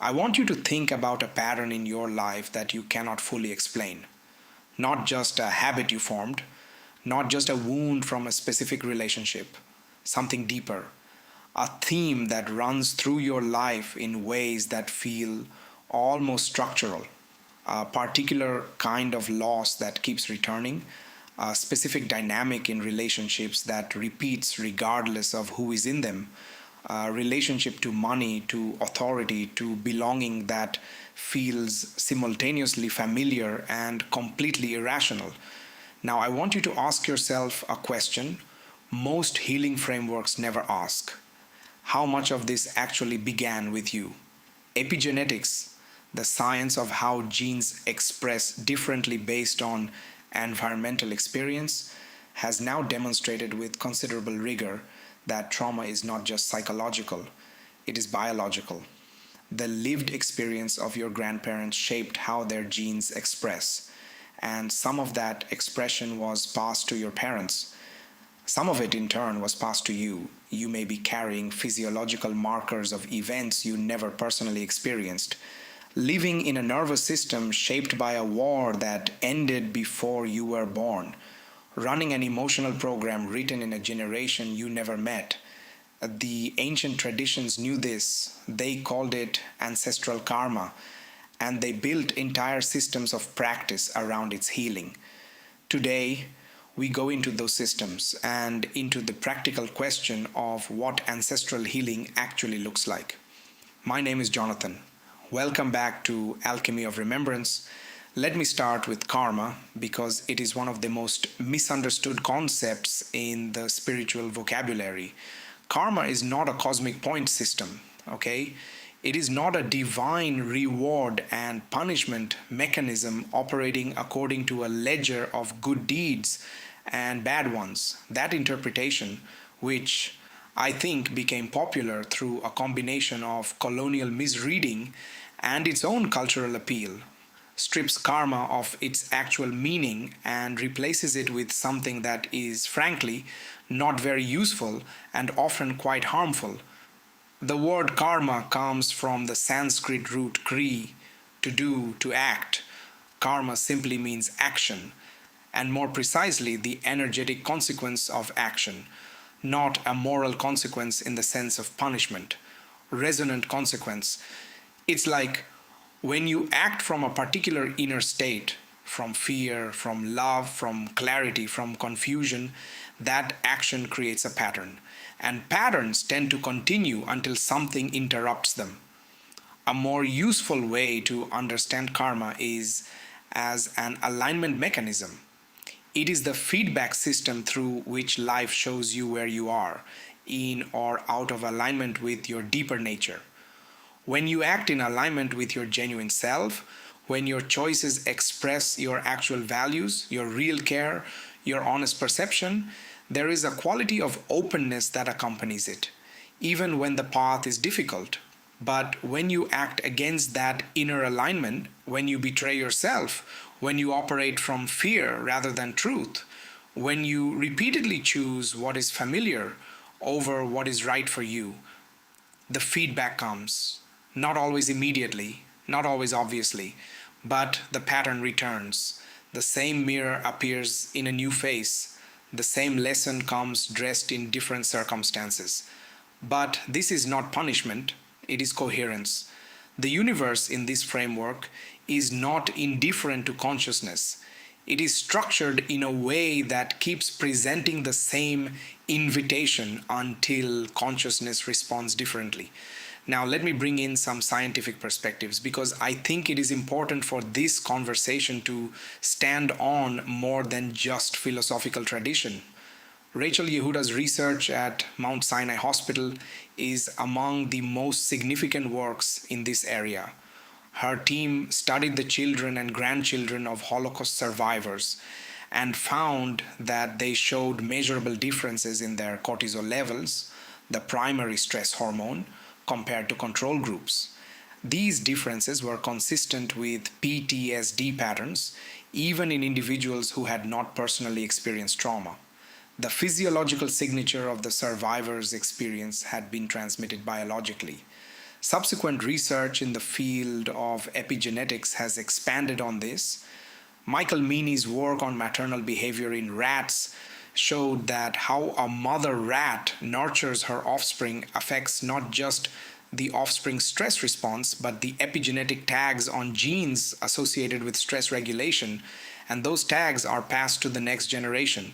I want you to think about a pattern in your life that you cannot fully explain. Not just a habit you formed, not just a wound from a specific relationship, something deeper, a theme that runs through your life in ways that feel almost structural, a particular kind of loss that keeps returning, a specific dynamic in relationships that repeats regardless of who is in them, a relationship to money, to authority, to belonging that feels simultaneously familiar and completely irrational. Now, I want you to ask yourself a question most healing frameworks never ask. How much of this actually began with you? Epigenetics, the science of how genes express differently based on environmental experience, has now demonstrated with considerable rigor that trauma is not just psychological, it is biological. The lived experience of your grandparents shaped how their genes express, and some of that expression was passed to your parents. Some of it, in turn, was passed to you. You may be carrying physiological markers of events you never personally experienced, living in a nervous system shaped by a war that ended before you were born, running an emotional program written in a generation you never met. The ancient traditions knew this. They called it ancestral karma, and they built entire systems of practice around its healing. Today, we go into those systems and into the practical question of what ancestral healing actually looks like. My name is Jonathan. Welcome back to Alchemy of Remembrance. Let me start with karma because it is one of the most misunderstood concepts in the spiritual vocabulary. Karma is not a cosmic point system, okay? It is not a divine reward and punishment mechanism operating according to a ledger of good deeds and bad ones. That interpretation, which I think became popular through a combination of colonial misreading and its own cultural appeal, strips karma of its actual meaning and replaces it with something that is, frankly, not very useful and often quite harmful. The word karma comes from the Sanskrit root kri, to do, to act. Karma simply means action, and more precisely, the energetic consequence of action, not a moral consequence in the sense of punishment. Resonant consequence. It's like when you act from a particular inner state, from fear, from love, from clarity, from confusion, that action creates a pattern. And patterns tend to continue until something interrupts them. A more useful way to understand karma is as an alignment mechanism. It is the feedback system through which life shows you where you are, in or out of alignment with your deeper nature. When you act in alignment with your genuine self, when your choices express your actual values, your real care, your honest perception, there is a quality of openness that accompanies it, even when the path is difficult. But when you act against that inner alignment, when you betray yourself, when you operate from fear rather than truth, when you repeatedly choose what is familiar over what is right for you, the feedback comes. Not always immediately, not always obviously, but the pattern returns. The same mirror appears in a new face. The same lesson comes dressed in different circumstances. But this is not punishment, it is coherence. The universe in this framework is not indifferent to consciousness. It is structured in a way that keeps presenting the same invitation until consciousness responds differently. Now, let me bring in some scientific perspectives because I think it is important for this conversation to stand on more than just philosophical tradition. Rachel Yehuda's research at Mount Sinai Hospital is among the most significant works in this area. Her team studied the children and grandchildren of Holocaust survivors and found that they showed measurable differences in their cortisol levels, the primary stress hormone, compared to control groups. These differences were consistent with PTSD patterns, even in individuals who had not personally experienced trauma. The physiological signature of the survivor's experience had been transmitted biologically. Subsequent research in the field of epigenetics has expanded on this. Michael Meaney's work on maternal behavior in rats showed that how a mother rat nurtures her offspring affects not just the offspring's stress response, but the epigenetic tags on genes associated with stress regulation, and those tags are passed to the next generation.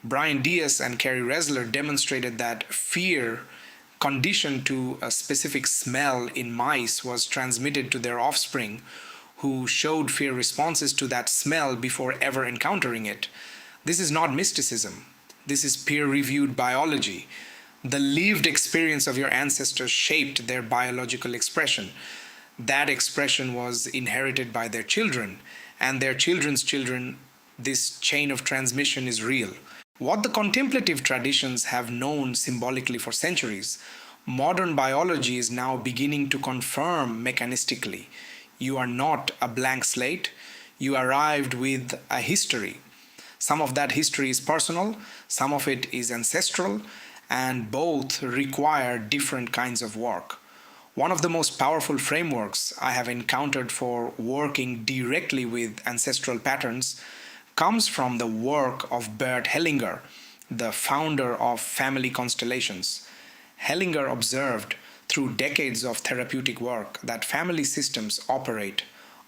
Brian Diaz and Kerry Resler demonstrated that fear conditioned to a specific smell in mice was transmitted to their offspring, who showed fear responses to that smell before ever encountering it. This is not mysticism. This is peer-reviewed biology. The lived experience of your ancestors shaped their biological expression. That expression was inherited by their children, and their children's children. This chain of transmission is real. What the contemplative traditions have known symbolically for centuries, modern biology is now beginning to confirm mechanistically. You are not a blank slate. You arrived with a history. Some of that history is personal, some of it is ancestral, and both require different kinds of work. One of the most powerful frameworks I have encountered for working directly with ancestral patterns comes from the work of Bert Hellinger, the founder of Family Constellations. Hellinger observed through decades of therapeutic work that family systems operate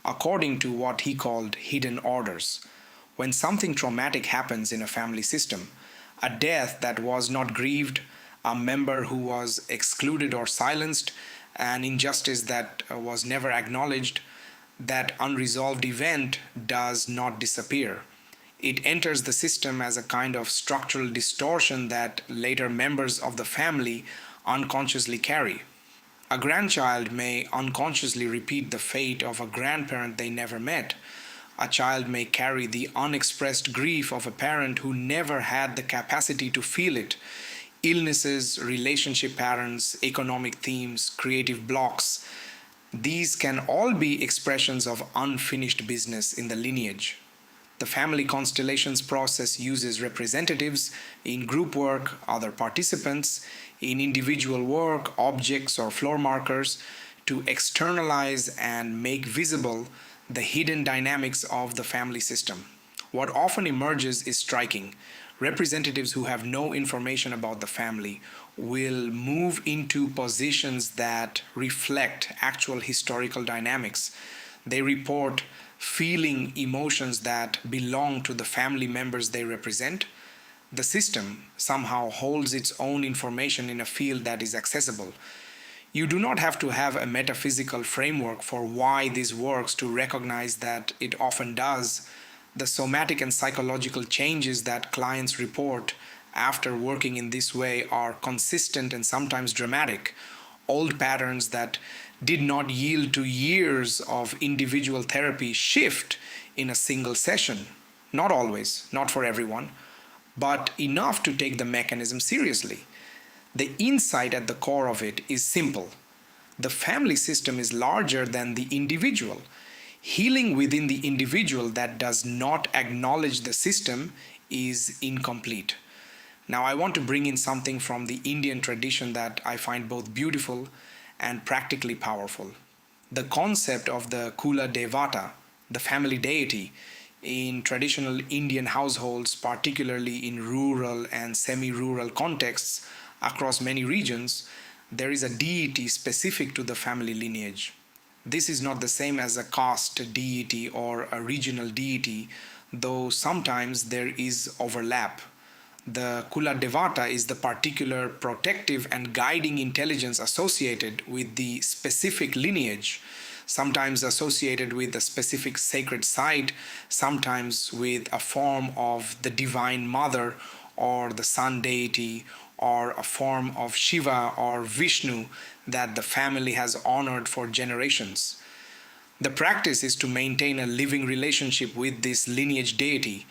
according to what he called hidden orders. When something traumatic happens in a family system, a death that was not grieved, a member who was excluded or silenced, an injustice that was never acknowledged, that unresolved event does not disappear. It enters the system as a kind of structural distortion that later members of the family unconsciously carry. A grandchild may unconsciously repeat the fate of a grandparent they never met. A child may carry the unexpressed grief of a parent who never had the capacity to feel it. Illnesses, relationship patterns, economic themes, creative blocks, these can all be expressions of unfinished business in the lineage. The family constellations process uses representatives in group work, other participants, in individual work, objects or floor markers to externalize and make visible the hidden dynamics of the family system. What often emerges is striking. Representatives who have no information about the family will move into positions that reflect actual historical dynamics. They report feeling emotions that belong to the family members they represent. The system somehow holds its own information in a field that is accessible. You do not have to have a metaphysical framework for why this works to recognize that it often does. The somatic and psychological changes that clients report after working in this way are consistent and sometimes dramatic. Old patterns that did not yield to years of individual therapy shift in a single session. Not always, not for everyone, but enough to take the mechanism seriously. The insight at the core of it is simple. The family system is larger than the individual. Healing within the individual that does not acknowledge the system is incomplete. Now, I want to bring in something from the Indian tradition that I find both beautiful and practically powerful. The concept of the Kula Devata, the family deity, in traditional Indian households, particularly in rural and semi-rural contexts across many regions, there is a deity specific to the family lineage. This is not the same as a caste deity or a regional deity, though sometimes there is overlap. The Kula Devata is the particular protective and guiding intelligence associated with the specific lineage, sometimes associated with a specific sacred site, sometimes with a form of the Divine Mother or the Sun deity, or a form of Shiva or Vishnu that the family has honored for generations. The practice is to maintain a living relationship with this lineage deity,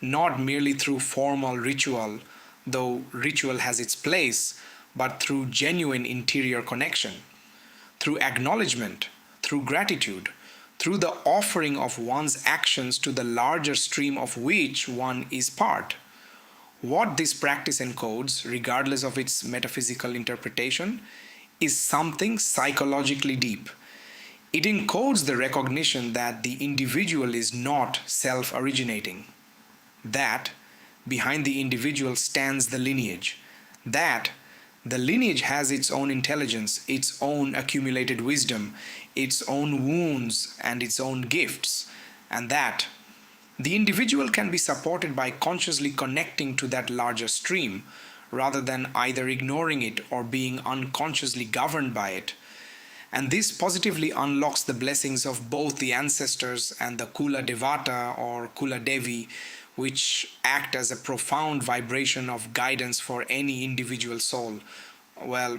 not merely through formal ritual, though ritual has its place, but through genuine interior connection, through acknowledgement, through gratitude, through the offering of one's actions to the larger stream of which one is part. What this practice encodes, regardless of its metaphysical interpretation, is something psychologically deep. It encodes the recognition that the individual is not self originating, that behind the individual stands the lineage, that the lineage has its own intelligence, its own accumulated wisdom, its own wounds, and its own gifts, and that the individual can be supported by consciously connecting to that larger stream rather than either ignoring it or being unconsciously governed by it. And this positively unlocks the blessings of both the ancestors and the Kula Devata or Kula Devi, which act as a profound vibration of guidance for any individual soul. Well,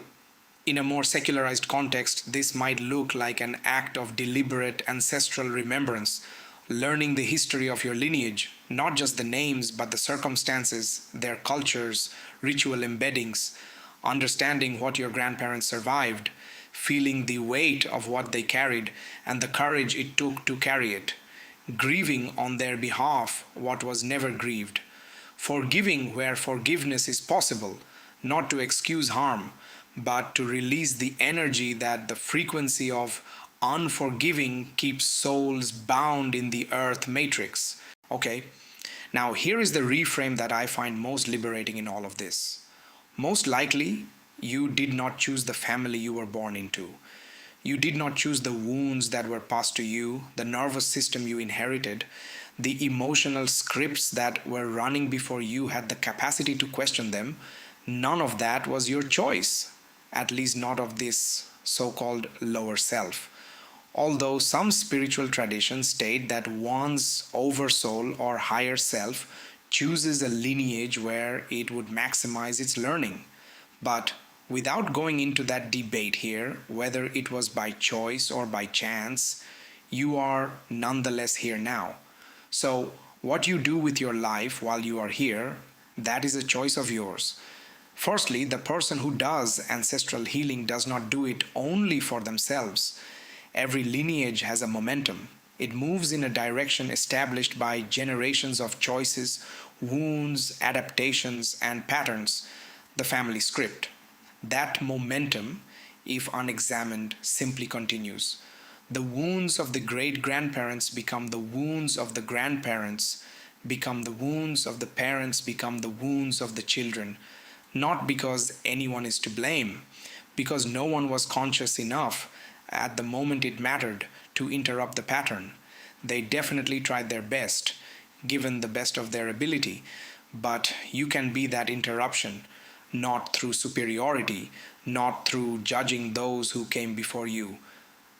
in a more secularized context, this might look like an act of deliberate ancestral remembrance, learning the history of your lineage, not just the names but the circumstances, their cultures, ritual embeddings, understanding what your grandparents survived, feeling the weight of what they carried and the courage it took to carry it, grieving on their behalf what was never grieved, forgiving where forgiveness is possible, not to excuse harm, but to release the energy that the frequency of unforgiving keeps souls bound in the earth matrix. Okay, now here is the reframe that I find most liberating in all of this. Most likely, you did not choose the family you were born into. You did not choose the wounds that were passed to you, the nervous system you inherited, the emotional scripts that were running before you had the capacity to question them. None of that was your choice, at least not of this so-called lower self. Although some spiritual traditions state that one's oversoul or higher self chooses a lineage where it would maximize its learning. But without going into that debate here, whether it was by choice or by chance, you are nonetheless here now. So, what you do with your life while you are here, that is a choice of yours. Firstly, the person who does ancestral healing does not do it only for themselves. Every lineage has a momentum. It moves in a direction established by generations of choices, wounds, adaptations, and patterns, the family script. That momentum, if unexamined, simply continues. The wounds of the great grandparents become the wounds of the grandparents, become the wounds of the parents, become the wounds of the children. Not because anyone is to blame, because no one was conscious enough at the moment it mattered to interrupt the pattern. They definitely tried their best, given the best of their ability, but you can be that interruption, not through superiority, not through judging those who came before you,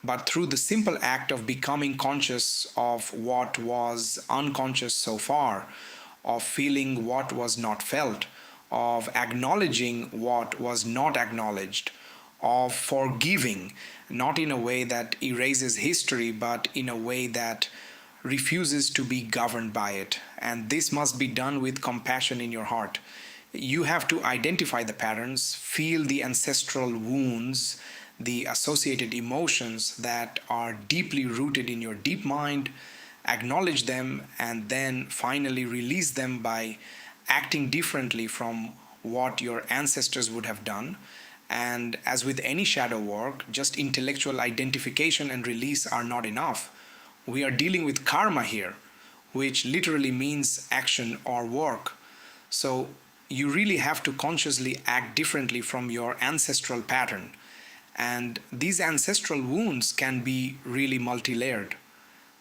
but through the simple act of becoming conscious of what was unconscious so far, of feeling what was not felt, of acknowledging what was not acknowledged, of forgiving, not in a way that erases history, but in a way that refuses to be governed by it. And this must be done with compassion in your heart. You have to identify the patterns, feel the ancestral wounds, the associated emotions that are deeply rooted in your deep mind, acknowledge them, and then finally release them by acting differently from what your ancestors would have done. And as with any shadow work, just intellectual identification and release are not enough. We are dealing with karma here, which literally means action or work. So you really have to consciously act differently from your ancestral pattern. And these ancestral wounds can be really multi-layered,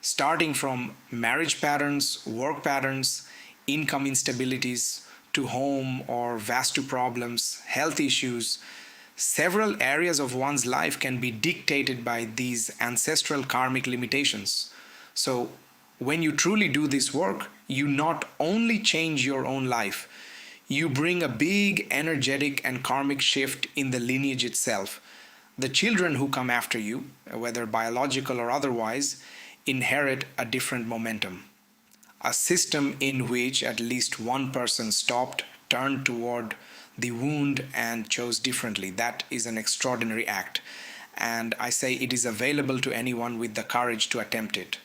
starting from marriage patterns, work patterns, income instabilities, to home or vastu problems, health issues. Several areas of one's life can be dictated by these ancestral karmic limitations. So, when you truly do this work, you not only change your own life, you bring a big energetic and karmic shift in the lineage itself. The children who come after you, whether biological or otherwise, inherit a different momentum. A system in which at least one person stopped, turned toward the wound, and chose differently. That is an extraordinary act. And I say it is available to anyone with the courage to attempt it.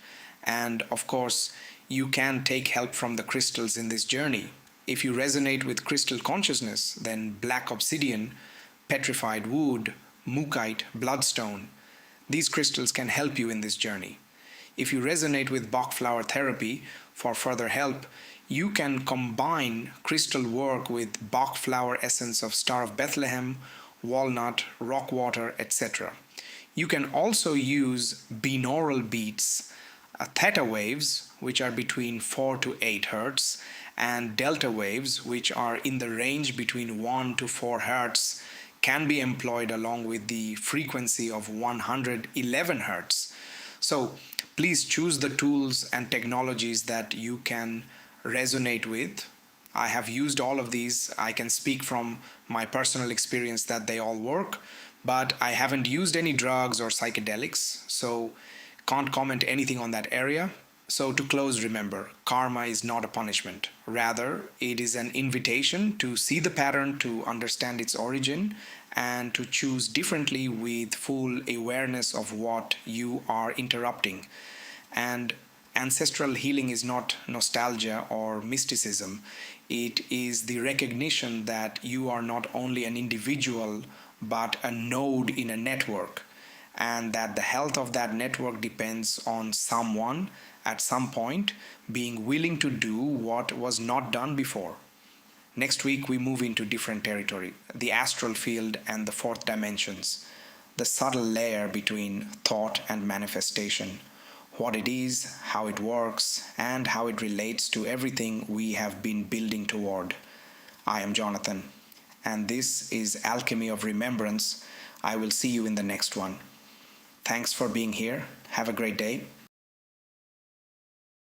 And of course, you can take help from the crystals in this journey. If you resonate with crystal consciousness, then black obsidian, petrified wood, mookaite, bloodstone. These crystals can help you in this journey. If you resonate with Bach flower therapy for further help, you can combine crystal work with Bach flower essence of Star of Bethlehem, walnut, rock water, etc. You can also use binaural beats, theta waves, which are between 4 to 8 hertz, and delta waves, which are in the range between 1 to 4 hertz, can be employed along with the frequency of 111 hertz. So please choose the tools and technologies that you can resonate with. I have used all of these. I can speak from my personal experience that they all work, but I haven't used any drugs or psychedelics, so can't comment anything on that area. So, to close, remember, karma is not a punishment. Rather, it is an invitation to see the pattern, to understand its origin, and to choose differently with full awareness of what you are interrupting. And ancestral healing is not nostalgia or mysticism. It is the recognition that you are not only an individual, but a node in a network, and that the health of that network depends on someone at some point being willing to do what was not done before. Next week, we move into different territory, the astral field and the fourth dimensions, the subtle layer between thought and manifestation, what it is, how it works, and how it relates to everything we have been building toward. I am Jonathan, and this is Alchemy of Remembrance. I will see you in the next one. Thanks for being here. Have a great day.